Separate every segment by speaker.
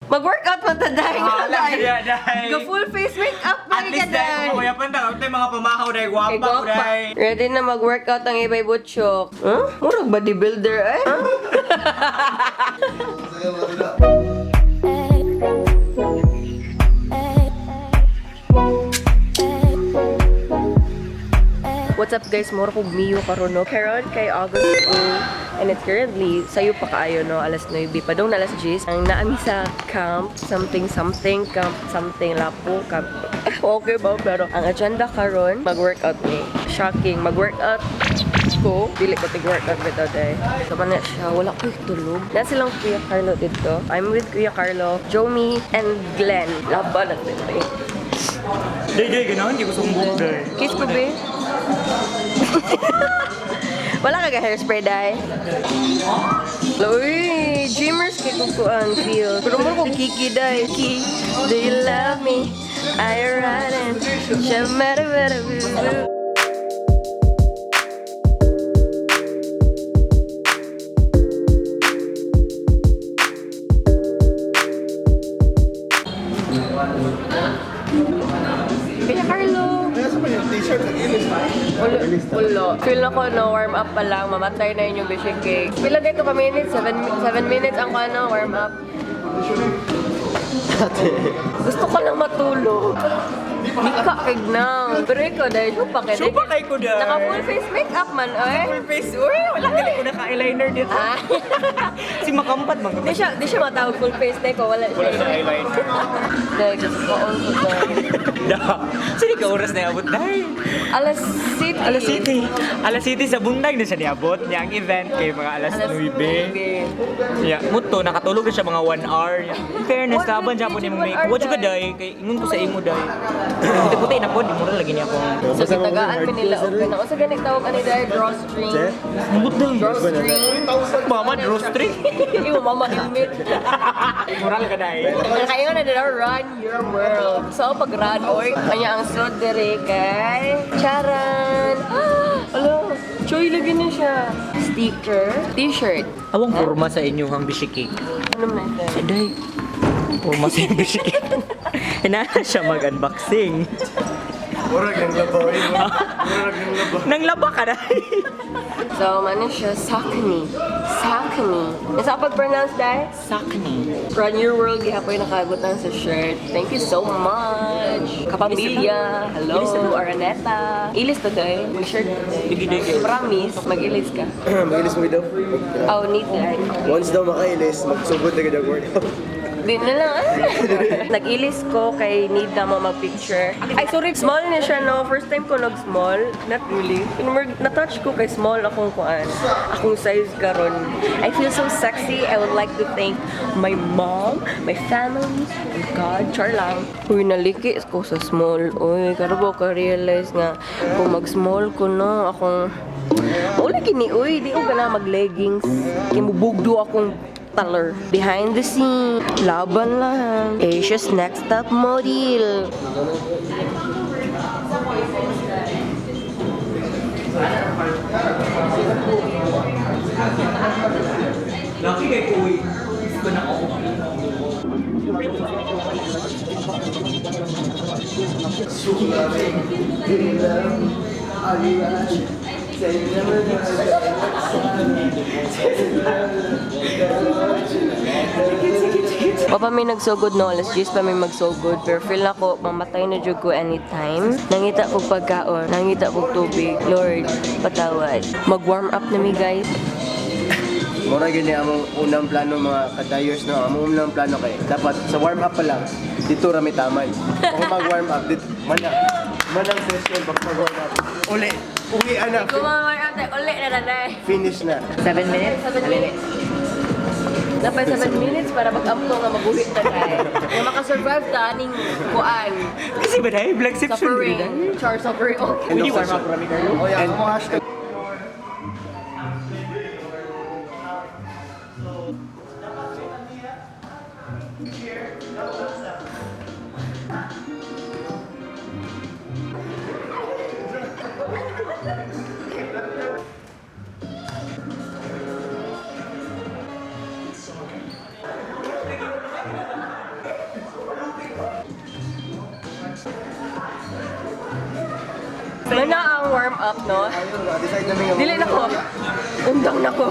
Speaker 1: Mag-workout man ta dahil.
Speaker 2: Dahil.
Speaker 1: Go full face makeup
Speaker 2: At least dahil kung mayapan ta, kapag mga pamahaw dahil guwapa ko dahil.
Speaker 1: Ready na mag-workout ang ibay butchok. Huh? Murag bodybuilder eh? Huh? What's up guys? Mura ko Mio karon no. Karon kay August 2 and it's currently sayo pa kaayo no alas 9 pa dong na alas 10. Ang naami sa camp something lapo camp. Okay ba pero ang agenda karon mag-workout ni. Shocking, mag-workout ko. Dili ko tig-workout bitaw day. So man siya wala ko tulog. Na silang Kuya Carlo dito. I'm with Kuya Carlo, Jomi and Glenn. Laban at dito.
Speaker 2: Day, gano'n? Hindi ko sumbong day.
Speaker 1: Kiss ko be. Wala ka hairspray dai. Uy, dreamers kay kukuan feel. Pero mo kung kiki dai. Ki, do you love me? I run and shamara. Kuya Carlo.
Speaker 3: T-shirt, nag-ilis na.
Speaker 1: Ulo. Feel ako no, warm up pa lang. Mamatay na yun yung basic cake. Pila dito ka minutes? 7 minutes ang kano, warm up. Gusto ko lang matulog. Di ka kignang. Pero ikaw dahil supa kay
Speaker 2: Supa kay ko dahil.
Speaker 1: Naka full face makeup man, ay.
Speaker 2: Full face. Uy, wala gali ko naka-eyeliner dito.
Speaker 1: Ah.
Speaker 2: Si Makampat bang.
Speaker 1: Di siya matawag full face na ko. Wala siya.
Speaker 2: Wala sa eyeliner.
Speaker 1: Dahil gusto ko on ko dahil.
Speaker 2: Sini ka oras na abot dahil.
Speaker 1: Alas City.
Speaker 2: Alas City sa bundag na siya niabot. Niya ang event kay mga alas 9. Yeah, muto nakatulog na siya mga 1 hour. In fairness, taban siya po ni mong make. Watch ka dahil kay ingon ko sa imo dahil. Puti na po, di mo lagi niya akong.
Speaker 1: So kitagaan mi nila og kana. O sa ganit tawag ani dahil drawstring.
Speaker 2: Mabot na.
Speaker 1: Drawstring.
Speaker 2: Mama, drawstring.
Speaker 1: Imo mama imit.
Speaker 2: Moral ka dahil.
Speaker 1: Kayo na dito, run your world. So, pag-run, oy, kanya ang suit dire kay Charan. Alo, choy, lagi na siya. Sticker, t-shirt.
Speaker 2: Awang kurma sa inyo ang bishikik.
Speaker 1: Ano na ito?
Speaker 2: Day. Kurma sa inyo bishikik. Hinana siya mag-unboxing.
Speaker 3: Murag ng labaw. Murag ng labaw.
Speaker 2: Nang laba ka dahil.
Speaker 1: So, ano siya? Sakni. Sakni. Nasa pag-pronounce dahil?
Speaker 2: Sakni.
Speaker 1: Run your world, gihapoy nakagutan sa shirt. Thank you so much. Kapamilya. Hello, Araneta. Ilis to dahil. Mag-shirt to dahil. Promise, mag-ilis ka.
Speaker 3: Mag-ilis mo daw.
Speaker 1: Oh, need that.
Speaker 3: Once daw makailis, magsugod na ganda workout.
Speaker 1: Di na lang. Nag-ilis ko kay need na mo mag-picture. Ay, sorry. Small na siya, no? First time ko nag-small. Not really. Na-touch ko kay small akong kuan. Akong size karon. I feel so sexy. I would like to thank my mom, my family, and God. Char lang. Uy, naliki ko sa small. Uy, karabo ka-realize nga kung mag-small ko, no? Akong... Uli kini, uy. Di ko na mag-leggings. Kimubugdo akong color. Behind the scene, laban lang. Asia's next top model.
Speaker 2: Laki kay Kuy. Gusto na ako.
Speaker 1: Papa may nagsugod no, alas 10 pa may magsugod. Pero feel ako, mamatay na jud ko anytime. Nangita ko pagkaon, nangita ko tubig. Lord, patawad. Mag-warm up na mi guys.
Speaker 3: Mura gini among unang plano mga kadayers no. Among unang plano kay dapat sa warm up pa lang dito ra mi tamay. Kung mag-warm up dito manang session pag mag-warm up. Uli, uwi ana.
Speaker 1: Kung mag-warm up tayo, ulit na na.
Speaker 3: Finish na.
Speaker 1: 7 minutes? 7 minutes. Dapat 7 minutes para mag-up ko nga maguhit na tayo. Kung makasurvive ta, aning kuan.
Speaker 2: Kasi ba dahil black section
Speaker 1: Suffering. Char suffering. Okay.
Speaker 2: Hindi warm up rami kayo.
Speaker 3: And
Speaker 1: pang warm up, no?
Speaker 3: Decide namin yung...
Speaker 1: Dili na ko. Undang na ko.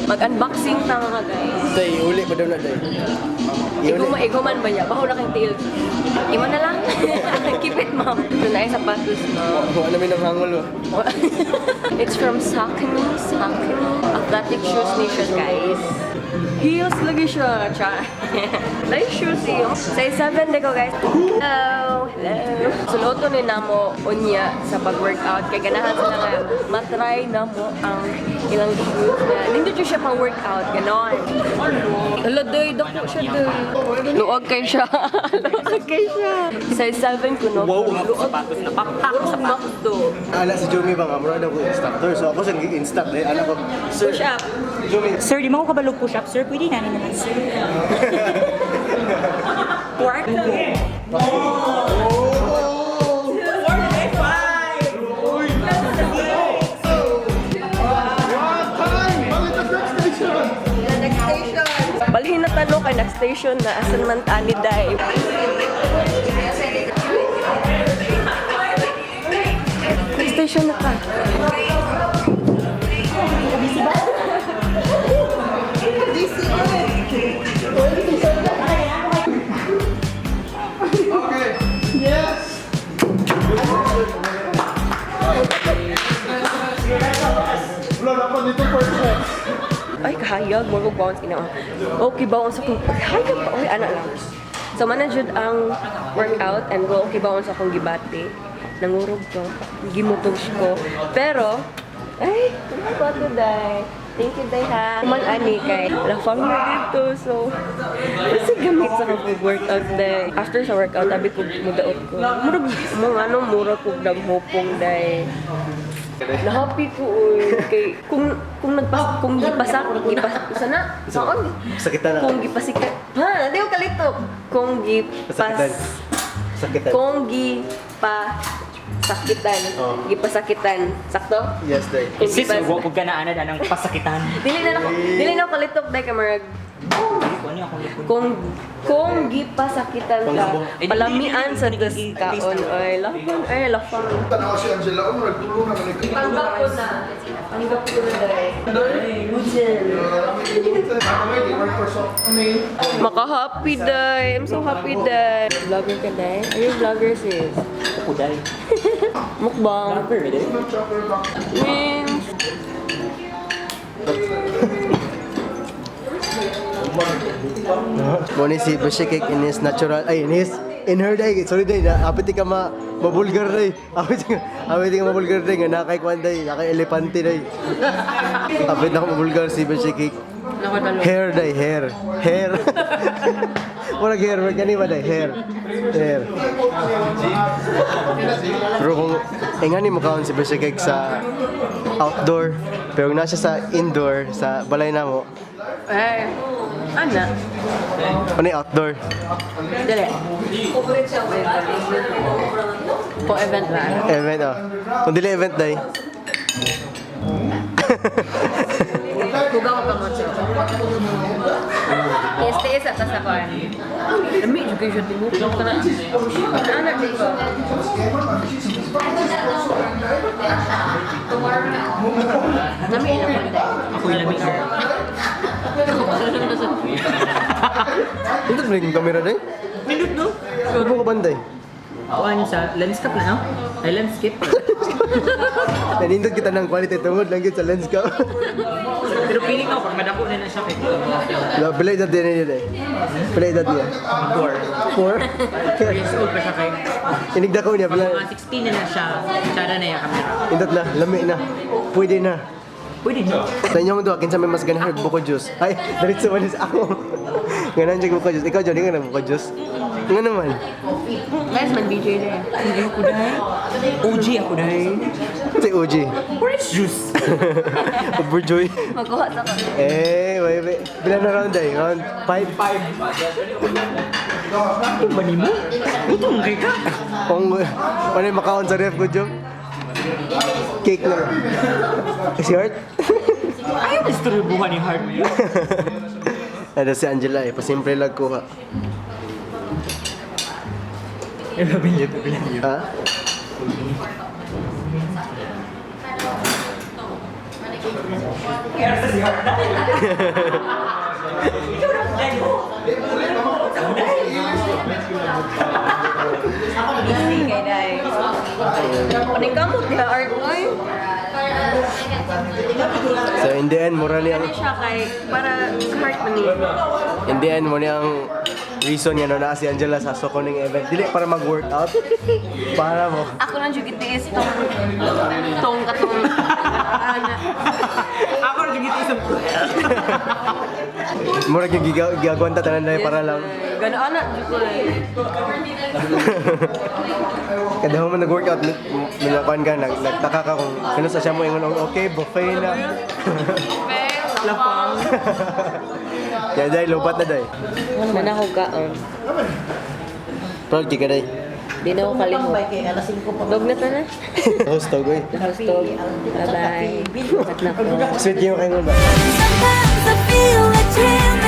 Speaker 1: Mag-unboxing ta mga guys.
Speaker 3: Day, uli pa daw na day.
Speaker 1: Iguman ba niya? Baho na kang tail. Ima na lang. Keep it, ma'am. Ito na yung sapatos, no?
Speaker 3: Ano namin ang hangol mo?
Speaker 1: It's from Saucony. Athletic shoes ni siya, guys. Heels lagi siya. Cha. Nice shoes yun. Size 7 de ko, guys. Hello. Suloto ni namo unya sa pag-workout. Kaya ganahan sila nga matry na mo ang ilang shoes na. Hindi siya pang-workout. Ganon. Hala, doy. Dako siya, doy. Luog kay siya. Luog kay siya. Size 7 ko, no?
Speaker 2: Wow, ang sapatos na pakpak sa sapatos.
Speaker 1: Makdo.
Speaker 3: Ala si Jumi bang amro daw ko instructor. So ako sa nag-instruct day. Ala ko, sir,
Speaker 1: Push up.
Speaker 3: Jumi.
Speaker 2: Sir, di mo ako kabalog push-up, sir. Pwede na naman, sir.
Speaker 1: Work. Balhin na tanong kay next station na asan man tani day. Next station na ka. Ay, kahayag, mo ko bounce ina. Okay, bounce ako. Hayag pa, okay, ana lang. So, manajud ang workout and go, okay, bounce akong gibati. Nangurog ko, gimutog ko. Pero, ay, ano ba ito, day? Thank you, day, ha. Mag-ani kay lafang na dito, so, kasi gamit sa akong workout, day. After sa workout, tabi ko, mudaot ko. Murag ko daghopong, day. Na-happy ko, uy. Kay, kung gipasak, sana? Saan?
Speaker 3: Sakitan na.
Speaker 1: Kung gipasikat. Ha, hindi ko kalito. Kung
Speaker 3: Sakitan. Sakitan.
Speaker 1: Kung gipasakitan.
Speaker 3: Oh.
Speaker 1: Gipasakitan. Sakto?
Speaker 3: Yes, day.
Speaker 1: Kung
Speaker 2: Sis,
Speaker 1: gipas-
Speaker 2: huwag ka na anad anang pasakitan.
Speaker 1: Dili na ako kalitok dahil kamarag.
Speaker 2: Ano ako likod?
Speaker 1: Kung gipasakitan ka, palamian sa kaon. Ay, lafang.
Speaker 4: Tanaw si Angela, nagtulo na kanil.
Speaker 1: Tanggap ko na. Tanggap ko na dahil. Bujen. Maka-happy day. I'm so happy day. Vlogger ka day? Are you vlogger sis?
Speaker 2: Ako dahil.
Speaker 1: Mukbang.
Speaker 2: Vlogger, eh.
Speaker 1: Means.
Speaker 3: Muna si Bashikik in his natural, ay in her day, sorry day, apit ka mabulgar day. Apit ka mabulgar day, nga nakay kwan day, nakay elepante day. Apit na mabulgar si Bashikik. Hair day, hair. Murag hair, kanina day, hair. Pero kung ingani mo kaon si Bashikik sa outdoor, pero kung nasa sa indoor, sa balay na mo,
Speaker 1: Eh, ana.
Speaker 3: ano yung outdoor?
Speaker 1: Dali. Po event lang.
Speaker 3: Event, oh. Kung dili event day,
Speaker 1: Kugaw ka mo siya. Yes, at sa kan. Dami education din mo. Anak dito. Dami na mo day.
Speaker 2: Ako yung lamig, sir.
Speaker 3: ito ba yung camera day?
Speaker 2: Nindot, no?
Speaker 3: Ano ka banday?
Speaker 2: Kuhan sa landscape na, no? Ay, landscape.
Speaker 3: Nanindot kita ng quality tungod lang yun sa lens ka.
Speaker 2: Pero piling ako, pag madako na na siya kay
Speaker 3: Pilay edad din niya day. Pilay edad niya.
Speaker 2: 4
Speaker 3: 4?
Speaker 2: years old pa siya kay
Speaker 3: Inigda ko niya,
Speaker 2: pag
Speaker 3: pilay.
Speaker 2: mga 16 na na siya, tsada na yung camera.
Speaker 3: Indot na, lami na. Pwede na.
Speaker 2: Pwede niyo.
Speaker 3: Sa inyong doon, kinsa may mas ganahan buko juice. Ay, diretso manis ako. Ganan siya buko juice. Ikaw, Johnny, ka na buko juice. Nga naman.
Speaker 1: Guys, mag-DJ na.
Speaker 2: Hindi ako dahil. OG ako dahil.
Speaker 3: Si OG.
Speaker 2: Orange juice.
Speaker 3: Overjoy.
Speaker 1: Magkuha sa ko.
Speaker 3: Wait. Bilang na round ay? Round 5?
Speaker 2: Ang bani mo? Gutom kay ka.
Speaker 3: Kung ano yung makaon sa ref ko, Jom? cake na. Si Heart?
Speaker 2: Ayaw distribuhan ni Heart yun.
Speaker 3: Ada si Angela eh, pasimple lang ko ha. Ha?
Speaker 1: Busy kay Day. Paning kamot ka, art mo eh.
Speaker 3: So in the end, mura
Speaker 1: Ano
Speaker 3: niyang,
Speaker 1: siya kay, para sa heart mo niya.
Speaker 3: in the end, mo niyang reason niya na si Angela sa Sokoning event. Dili para mag-workout. Para mo.
Speaker 1: Ako lang yung gitiis tong katong
Speaker 2: Ako rin yung isang
Speaker 3: Mura yung gigagawanta tanan na para lang.
Speaker 1: Gano'n na, dito
Speaker 3: Kada mo man nag-workout, minakuan ka, nagtaka ka kung ano sa siya mo ingon, okay, buffet na.
Speaker 2: lapang.
Speaker 3: Kaya dahil, lobat na dahil.
Speaker 1: Manahog ka,
Speaker 3: Proud ka dahil.
Speaker 1: Di na ako kalihog. Dog na ta na.
Speaker 3: Host to, goy.
Speaker 1: Hostog. Bye-bye. At na ko.
Speaker 3: Sweet yung kayo ba?
Speaker 5: Sometimes I feel like